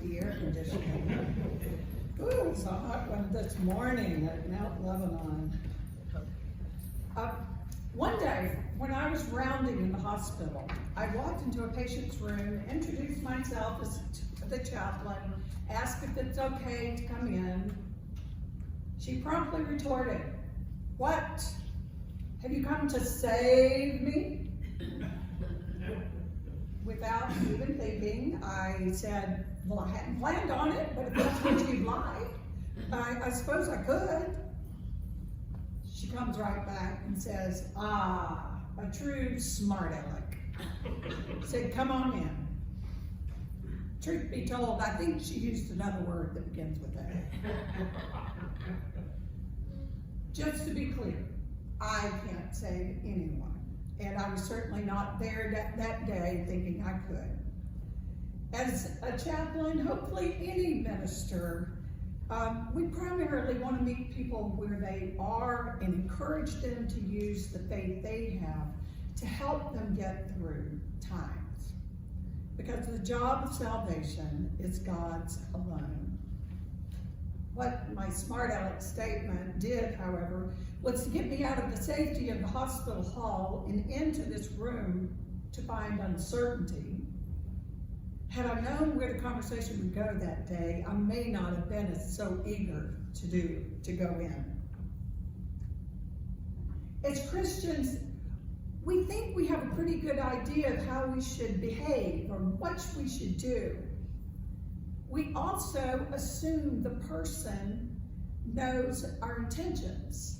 the air conditioning. Ooh, it's a hot one this morning at Mount Lebanon. One day, when I was rounding in the hospital, I walked into a patient's room, introduced myself as the chaplain, asked if it's okay to come in. She promptly retorted, "What? Have you come to save me?" Without even thinking, I said, "Well, I hadn't planned on it, but if that's what you'd like, I suppose I could." She comes right back and says, "Ah, a true smart aleck." Said, "Come on in." Truth be told, I think she used another word that begins with A. Just to be clear, I can't save anyone, and I was certainly not there that day thinking I could. As a chaplain, hopefully any minister, we primarily want to meet people where they are and encourage them to use the faith they have to help them get through times. Because the job of salvation is God's alone. What my smart aleck statement did, however, was to get me out of the safety of the hospital hall and into this room to find uncertainty. Had I known where the conversation would go that day, I may not have been as so eager to go in. As Christians, we think we have a pretty good idea of how we should behave or what we should do. We also assume the person knows our intentions.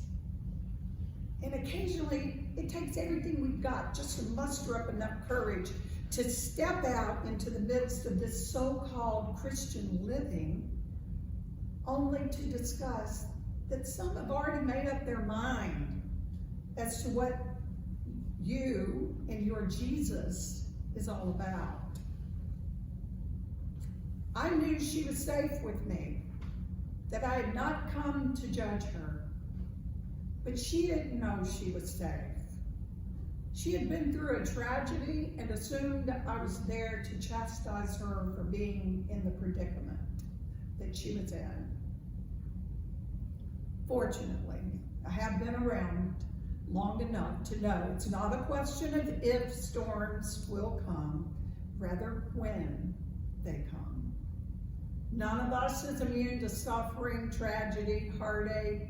And occasionally, it takes everything we've got just to muster up enough courage to step out into the midst of this so-called Christian living, only to discuss that some have already made up their mind as to what you and your Jesus is all about. I knew she was safe with me, that I had not come to judge her, but she didn't know she was safe. She had been through a tragedy and assumed I was there to chastise her for being in the predicament that she was in. Fortunately, I have been around long enough to know it's not a question of if storms will come, rather when they come. None of us is immune to suffering, tragedy, heartache.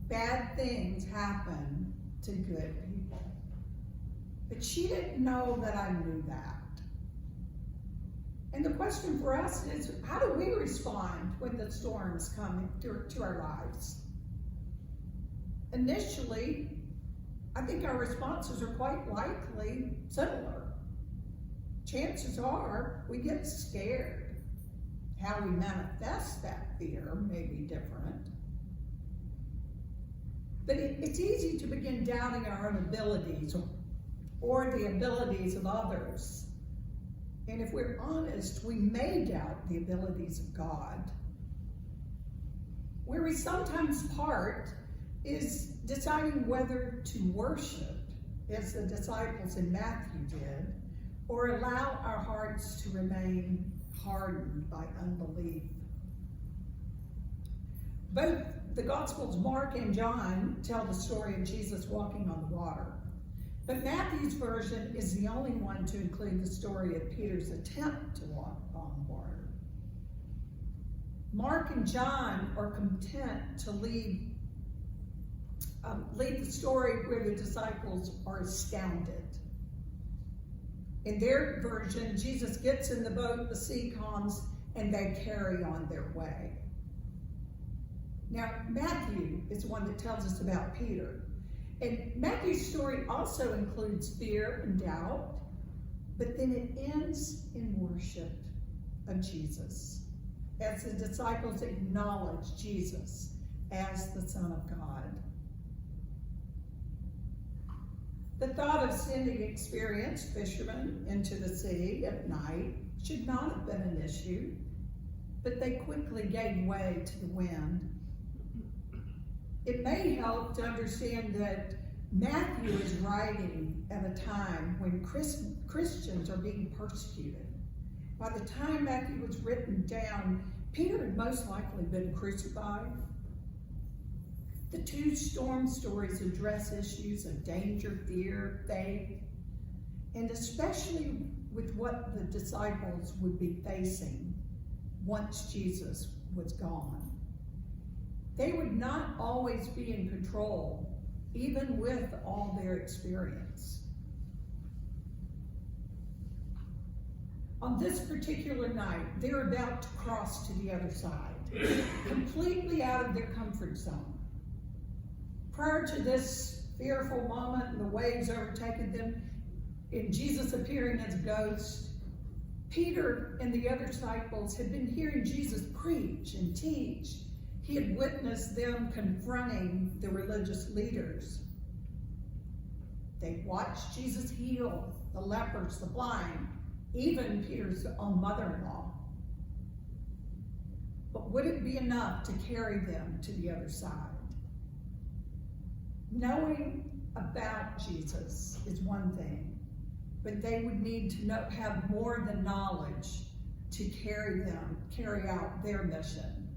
Bad things happen to good people. But she didn't know that I knew that. And the question for us is, how do we respond when the storms come to our lives? Initially, I think our responses are quite likely similar. Chances are we get scared. How we manifest that fear may be different. But it's easy to begin doubting our own abilities or the abilities of others. And if we're honest, we may doubt the abilities of God. Where we sometimes part is deciding whether to worship, as the disciples in Matthew did, or allow our hearts to remain hardened by unbelief. Both the Gospels, Mark and John, tell the story of Jesus walking on the water. But Matthew's version is the only one to include the story of Peter's attempt to walk on water. Mark and John are content to leave the story where the disciples are astounded. In their version, Jesus gets in the boat, the sea calms, and they carry on their way. Now, Matthew is the one that tells us about Peter. And Matthew's story also includes fear and doubt, but then it ends in worship of Jesus, as the disciples acknowledge Jesus as the Son of God. The thought of sending experienced fishermen into the sea at night should not have been an issue, but they quickly gave way to the wind. It may help to understand that Matthew is writing at a time when Christians are being persecuted By the time Matthew was written down, Peter had most likely been crucified. The two storm stories address issues of danger, fear, faith, and especially with what the disciples would be facing once Jesus was gone. They would not always be in control, even with all their experience. On this particular night, they're about to cross to the other side, completely out of their comfort zone. Prior to this fearful moment and the waves overtaking them, in Jesus appearing as a ghost, Peter and the other disciples had been hearing Jesus preach and teach. He had witnessed them confronting the religious leaders. They watched Jesus heal the lepers, the blind, even Peter's own mother-in-law. But would it be enough to carry them to the other side? Knowing about Jesus is one thing, but they would need to have more than knowledge to carry out their mission.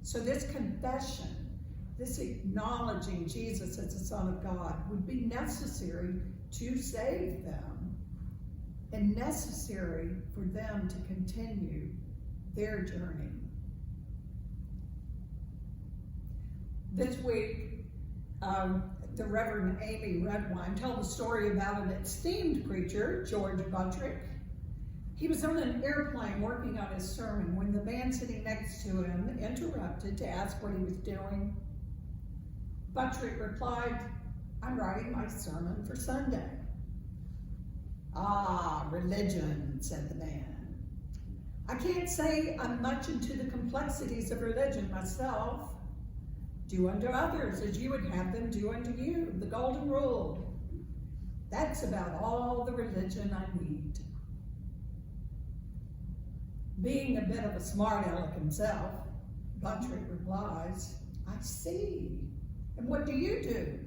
So this confession, this acknowledging Jesus as the Son of God, would be necessary to save them and necessary for them to continue their journey. This week, the Reverend Amy Redwine told a story about an esteemed preacher, George Buttrick. He was on an airplane working on his sermon when the man sitting next to him interrupted to ask what he was doing. Buttrick replied, "I'm writing my sermon for Sunday." "Ah, religion," said the man. "I can't say I'm much into the complexities of religion myself. Do unto others as you would have them do unto you, the golden rule. That's about all the religion I need." Being a bit of a smart aleck himself, Buttrick replies, "I see. And what do you do?"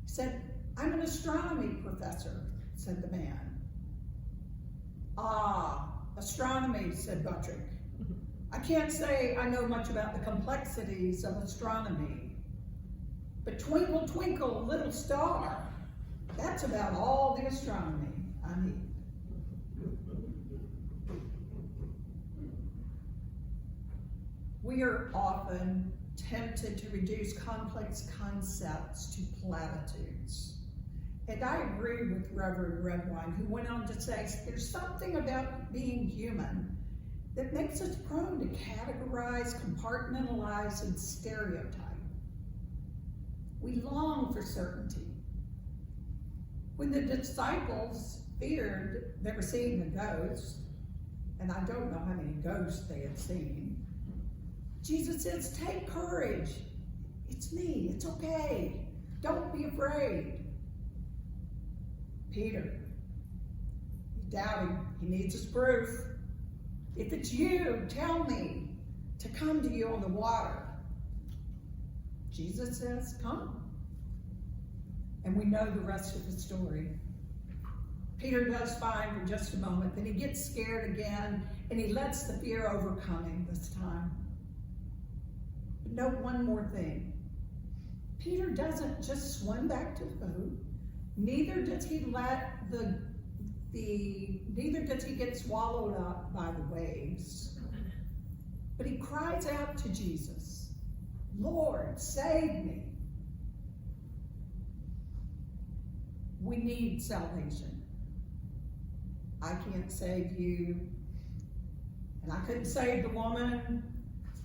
He said, "I'm an astronomy professor," said the man. "Ah, astronomy," said Buttrick. "I can't say I know much about the complexities of astronomy, but twinkle, twinkle, little star, that's about all the astronomy I need." We are often tempted to reduce complex concepts to platitudes. And I agree with Reverend Redwine, who went on to say, there's something about being human that makes us prone to categorize, compartmentalize, and stereotype. We long for certainty. When the disciples feared they were seeing a ghost, and I don't know how many ghosts they had seen, Jesus says, "Take courage. It's me. It's okay. Don't be afraid." Peter, he's doubting. He needs his proof. "If it's you, tell me to come to you on the water." Jesus says, "Come." And we know the rest of the story. Peter does fine for just a moment, then he gets scared again, and he lets the fear overcome him this time. But note one more thing. Peter doesn't just swim back to the boat. Neither does he get swallowed up by the waves. But he cries out to Jesus, "Lord, save me." We need salvation. I can't save you, and I couldn't save the woman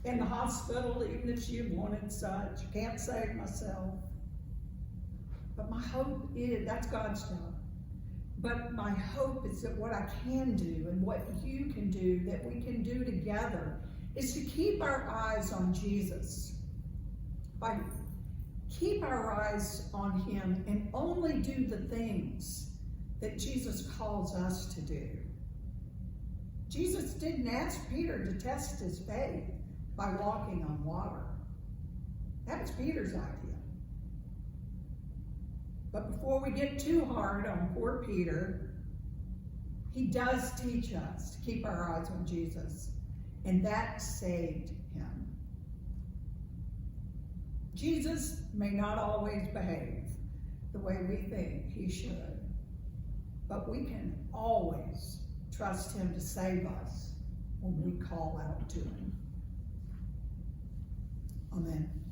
in the hospital, even if she wanted such. I can't save myself. But my hope is, that's God's job. But my hope is that what I can do and what you can do, that we can do together, is to keep our eyes on Jesus. Keep our eyes on him and only do the things that Jesus calls us to do. Jesus didn't ask Peter to test his faith by walking on water. That was Peter's idea. But before we get too hard on poor Peter, He does teach us to keep our eyes on Jesus, and that saved him. Jesus may not always behave the way we think he should, but we can always trust him to save us when we call out to him. Amen.